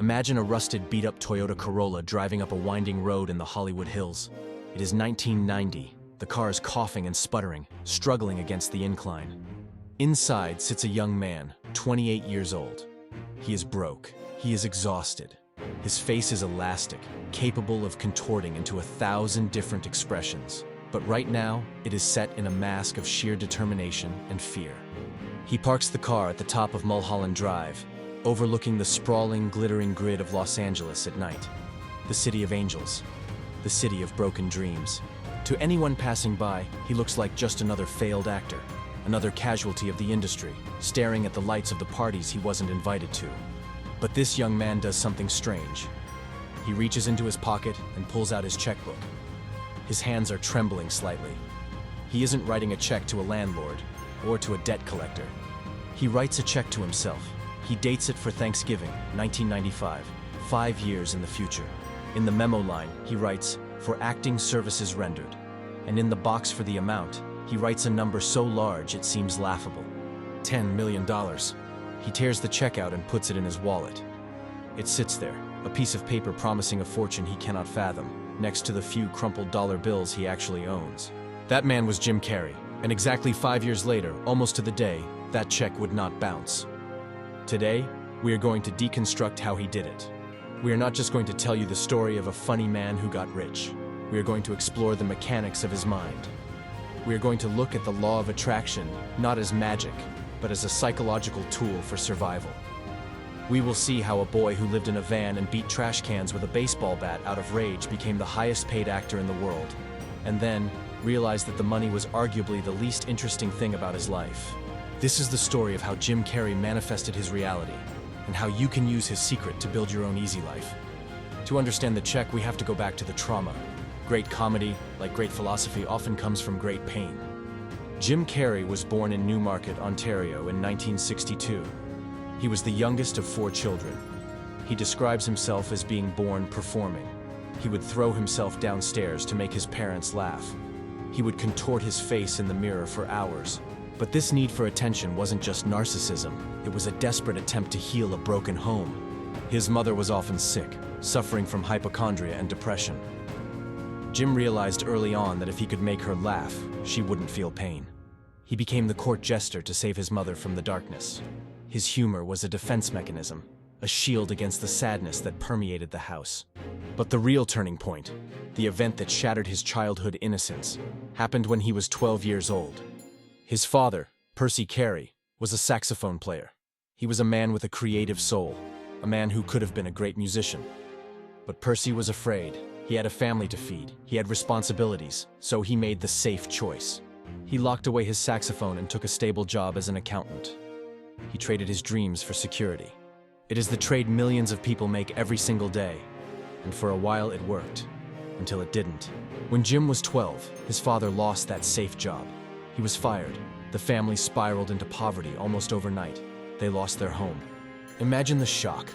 Imagine a rusted, beat-up Toyota Corolla driving up a winding road in the Hollywood Hills. It is 1990. The car is coughing and sputtering, struggling against the incline. Inside sits a young man, 28 years old. He is broke. He is exhausted. His face is elastic, capable of contorting into 1,000 different expressions. But right now, it is set in a mask of sheer determination and fear. He parks the car at the top of Mulholland Drive, overlooking the sprawling, glittering grid of Los Angeles at night. The city of angels. The city of broken dreams. To anyone passing by, he looks like just another failed actor, another casualty of the industry, staring at the lights of the parties he wasn't invited to. But this young man does something strange. He reaches into his pocket and pulls out his checkbook. His hands are trembling slightly. He isn't writing a check to a landlord or to a debt collector. He writes a check to himself. He dates it for Thanksgiving, 1995, 5 years in the future. In the memo line, he writes, "For acting services rendered." And in the box for the amount, he writes a number so large it seems laughable. $10 million. He tears the check out and puts it in his wallet. It sits there, a piece of paper promising a fortune he cannot fathom, next to the few crumpled dollar bills he actually owns. That man was Jim Carrey, and exactly 5 years later, almost to the day, that check would not bounce. Today, we are going to deconstruct how he did it. We are not just going to tell you the story of a funny man who got rich. We are going to explore the mechanics of his mind. We are going to look at the law of attraction, not as magic, but as a psychological tool for survival. We will see how a boy who lived in a van and beat trash cans with a baseball bat out of rage became the highest paid actor in the world, and then realized that the money was arguably the least interesting thing about his life. This is the story of how Jim Carrey manifested his reality, and how you can use his secret to build your own easy life. To understand the check, we have to go back to the trauma. Great comedy, like great philosophy, often comes from great pain. Jim Carrey was born in Newmarket, Ontario in 1962. He was the youngest of 4 children. He describes himself as being born performing. He would throw himself downstairs to make his parents laugh. He would contort his face in the mirror for hours. But this need for attention wasn't just narcissism. It was a desperate attempt to heal a broken home. His mother was often sick, suffering from hypochondria and depression. Jim realized early on that if he could make her laugh, she wouldn't feel pain. He became the court jester to save his mother from the darkness. His humor was a defense mechanism, a shield against the sadness that permeated the house. But the real turning point, the event that shattered his childhood innocence, happened when he was 12 years old. His father, Percy Carey, was a saxophone player. He was a man with a creative soul, a man who could have been a great musician. But Percy was afraid. He had a family to feed. He had responsibilities, so he made the safe choice. He locked away his saxophone and took a stable job as an accountant. He traded his dreams for security. It is the trade millions of people make every single day, and for a while it worked, until it didn't. When Jim was 12, his father lost that safe job. He was fired. The family spiraled into poverty almost overnight. They lost their home. Imagine the shock.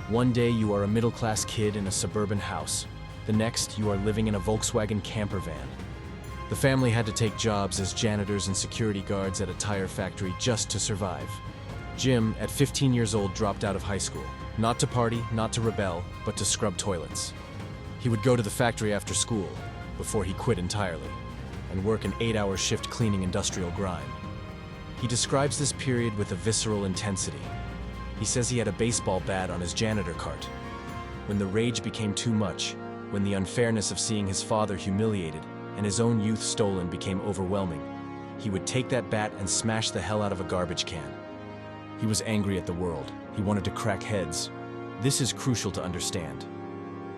One day you are a middle-class kid in a suburban house. The next, you are living in a Volkswagen camper van. The family had to take jobs as janitors and security guards at a tire factory just to survive. Jim, at 15 years old, dropped out of high school. Not to party, not to rebel, but to scrub toilets. He would go to the factory after school, before he quit entirely, and work an 8-hour shift cleaning industrial grime. He describes this period with a visceral intensity. He says he had a baseball bat on his janitor cart. When the rage became too much, when the unfairness of seeing his father humiliated and his own youth stolen became overwhelming, he would take that bat and smash the hell out of a garbage can. He was angry at the world. He wanted to crack heads. This is crucial to understand.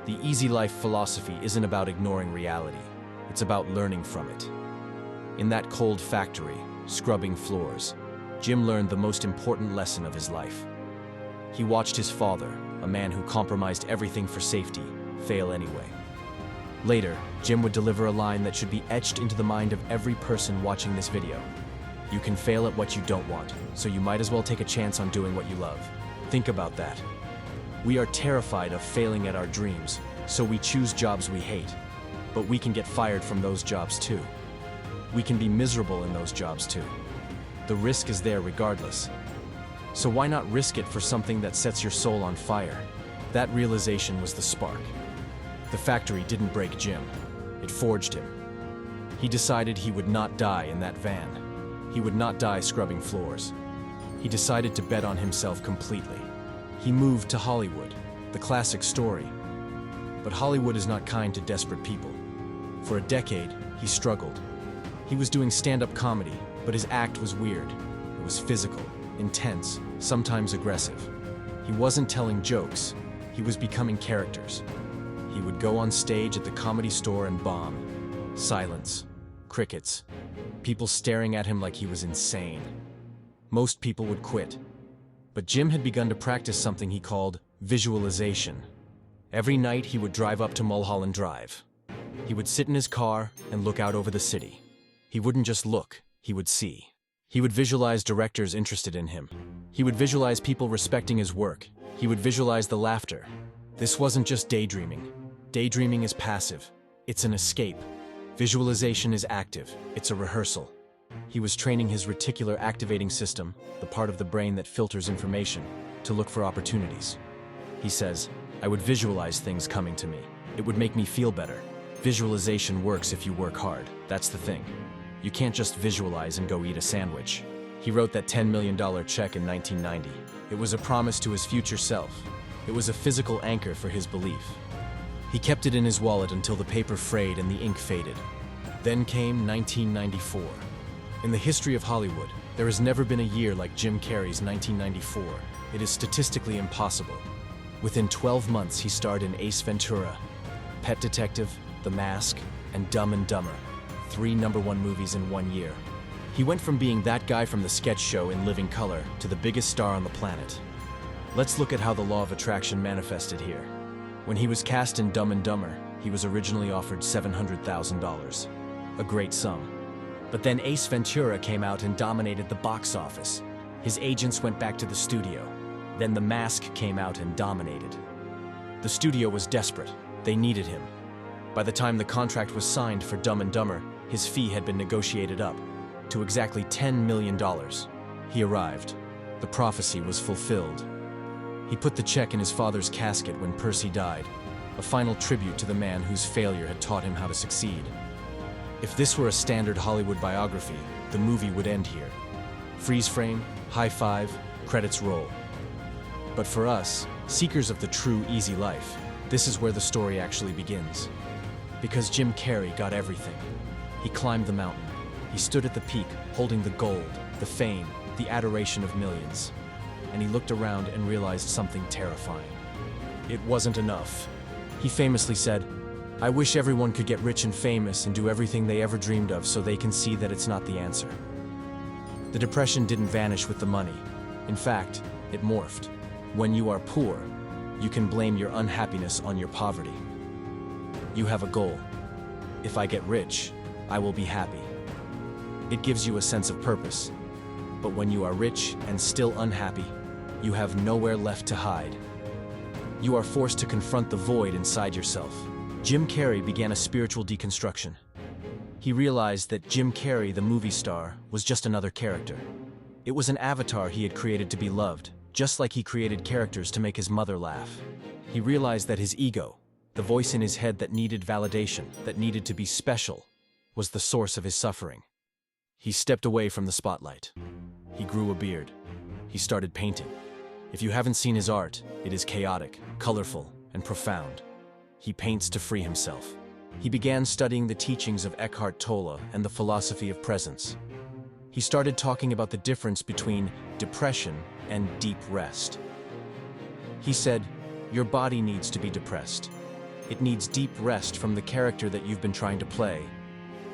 The easy life philosophy isn't about ignoring reality. It's about learning from it. In that cold factory, scrubbing floors, Jim learned the most important lesson of his life. He watched his father, a man who compromised everything for safety, fail anyway. Later, Jim would deliver a line that should be etched into the mind of every person watching this video. You can fail at what you don't want, so you might as well take a chance on doing what you love. Think about that. We are terrified of failing at our dreams, so we choose jobs we hate. But we can get fired from those jobs too. We can be miserable in those jobs too. The risk is there regardless. So why not risk it for something that sets your soul on fire? That realization was the spark. The factory didn't break Jim. It forged him. He decided he would not die in that van. He would not die scrubbing floors. He decided to bet on himself completely. He moved to Hollywood, the classic story. But Hollywood is not kind to desperate people. For a decade, he struggled. He was doing stand-up comedy, but his act was weird. It was physical, intense, sometimes aggressive. He wasn't telling jokes. He was becoming characters. He would go on stage at the Comedy Store and bomb. Silence. Crickets. People staring at him like he was insane. Most people would quit. But Jim had begun to practice something he called visualization. Every night he would drive up to Mulholland Drive. He would sit in his car and look out over the city. He wouldn't just look, he would see. He would visualize directors interested in him. He would visualize people respecting his work. He would visualize the laughter. This wasn't just daydreaming. Daydreaming is passive. It's an escape. Visualization is active. It's a rehearsal. He was training his reticular activating system, the part of the brain that filters information, to look for opportunities. He says, I would visualize things coming to me. It would make me feel better. Visualization works if you work hard. That's the thing. You can't just visualize and go eat a sandwich. He wrote that $10 million check in 1990. It was a promise to his future self. It was a physical anchor for his belief. He kept it in his wallet until the paper frayed and the ink faded. Then came 1994. In the history of Hollywood, there has never been a year like Jim Carrey's 1994. It is statistically impossible. Within 12 months, he starred in Ace Ventura, Pet Detective, The Mask, and Dumb and Dumber, 3 #1 movies in 1 year. He went from being that guy from the sketch show in Living Color to the biggest star on the planet. Let's look at how the law of attraction manifested here. When he was cast in Dumb and Dumber, he was originally offered $700,000, a great sum. But then Ace Ventura came out and dominated the box office. His agents went back to the studio. Then The Mask came out and dominated. The studio was desperate. They needed him. By the time the contract was signed for Dumb and Dumber, his fee had been negotiated up to exactly $10 million. He arrived. The prophecy was fulfilled. He put the check in his father's casket when Percy died, a final tribute to the man whose failure had taught him how to succeed. If this were a standard Hollywood biography, the movie would end here. Freeze frame, high five, credits roll. But for us, seekers of the true easy life, this is where the story actually begins. Because Jim Carrey got everything. He climbed the mountain. He stood at the peak, holding the gold, the fame, the adoration of millions. And he looked around and realized something terrifying. It wasn't enough. He famously said, I wish everyone could get rich and famous and do everything they ever dreamed of so they can see that it's not the answer. The depression didn't vanish with the money. In fact, it morphed. When you are poor, you can blame your unhappiness on your poverty. You have a goal. If I get rich, I will be happy. It gives you a sense of purpose. But when you are rich and still unhappy, you have nowhere left to hide. You are forced to confront the void inside yourself. Jim Carrey began a spiritual deconstruction. He realized that Jim Carrey, the movie star, was just another character. It was an avatar he had created to be loved, just like he created characters to make his mother laugh. He realized that his ego, the voice in his head that needed validation, that needed to be special, was the source of his suffering. He stepped away from the spotlight. He grew a beard. He started painting. If you haven't seen his art, it is chaotic, colorful, and profound. He paints to free himself. He began studying the teachings of Eckhart Tolle and the philosophy of presence. He started talking about the difference between depression and deep rest. He said, your body needs to be depressed. It needs deep rest from the character that you've been trying to play.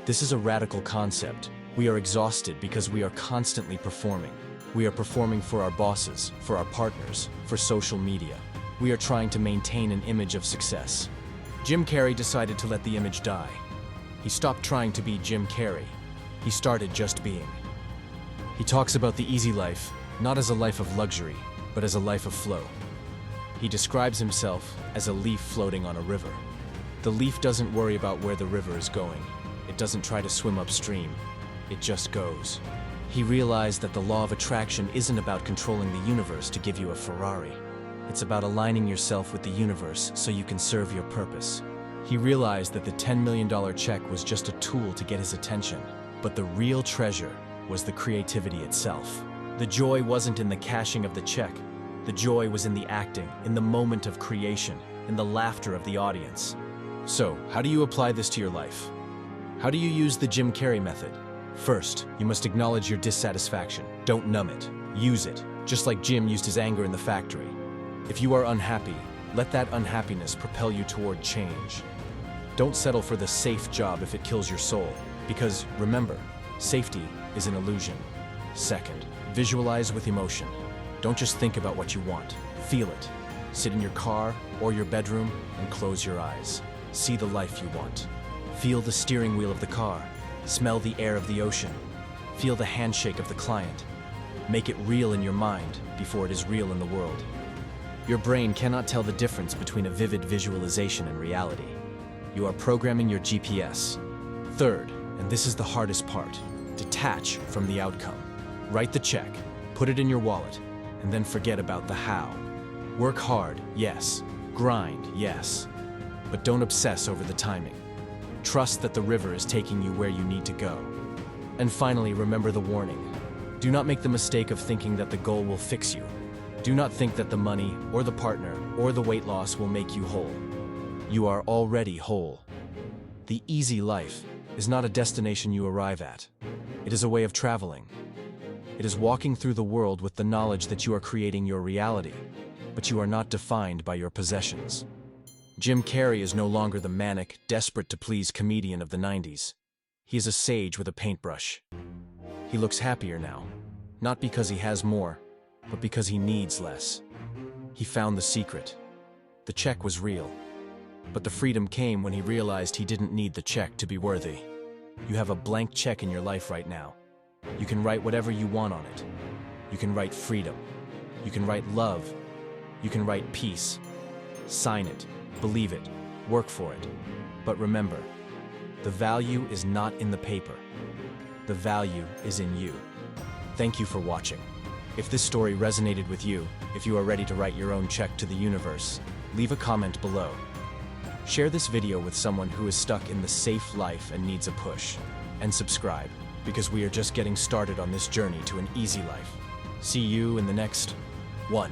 This is a radical concept. We are exhausted because we are constantly performing. We are performing for our bosses, for our partners, for social media. We are trying to maintain an image of success. Jim Carrey decided to let the image die. He stopped trying to be Jim Carrey. He started just being. He talks about the easy life, not as a life of luxury, but as a life of flow. He describes himself as a leaf floating on a river. The leaf doesn't worry about where the river is going. It doesn't try to swim upstream. It just goes. He realized that the law of attraction isn't about controlling the universe to give you a Ferrari. It's about aligning yourself with the universe so you can serve your purpose. He realized that the $10 million check was just a tool to get his attention, but the real treasure was the creativity itself. The joy wasn't in the cashing of the check. The joy was in the acting, in the moment of creation, in the laughter of the audience. So, how do you apply this to your life? How do you use the Jim Carrey method? First, you must acknowledge your dissatisfaction. Don't numb it. Use it, just like Jim used his anger in the factory. If you are unhappy, let that unhappiness propel you toward change. Don't settle for the safe job if it kills your soul, because remember, safety is an illusion. Second, visualize with emotion. Don't just think about what you want, feel it. Sit in your car or your bedroom and close your eyes. See the life you want. Feel the steering wheel of the car. Smell the air of the ocean. Feel the handshake of the client. Make it real in your mind before it is real in the world. Your brain cannot tell the difference between a vivid visualization and reality. You are programming your GPS. Third, and this is the hardest part, detach from the outcome. Write the check, put it in your wallet, and then forget about the how. Work hard, yes. Grind, yes. But don't obsess over the timing. Trust that the river is taking you where you need to go. And finally, remember the warning. Do not make the mistake of thinking that the goal will fix you. Do not think that the money, or the partner, or the weight loss will make you whole. You are already whole. The easy life is not a destination you arrive at. It is a way of traveling. It is walking through the world with the knowledge that you are creating your reality, but you are not defined by your possessions. Jim Carrey is no longer the manic, desperate-to-please comedian of the 90s. He is a sage with a paintbrush. He looks happier now, not because he has more, but because he needs less. He found the secret. The check was real, but the freedom came when he realized he didn't need the check to be worthy. You have a blank check in your life right now. You can write whatever you want on it. You can write freedom. You can write love. You can write peace. Sign it, believe it, work for it. But remember, the value is not in the paper. The value is in you. Thank you for watching. If this story resonated with you, if you are ready to write your own check to the universe, leave a comment below. Share this video with someone who is stuck in the safe life and needs a push. And subscribe, because we are just getting started on this journey to an easy life. See you in the next one.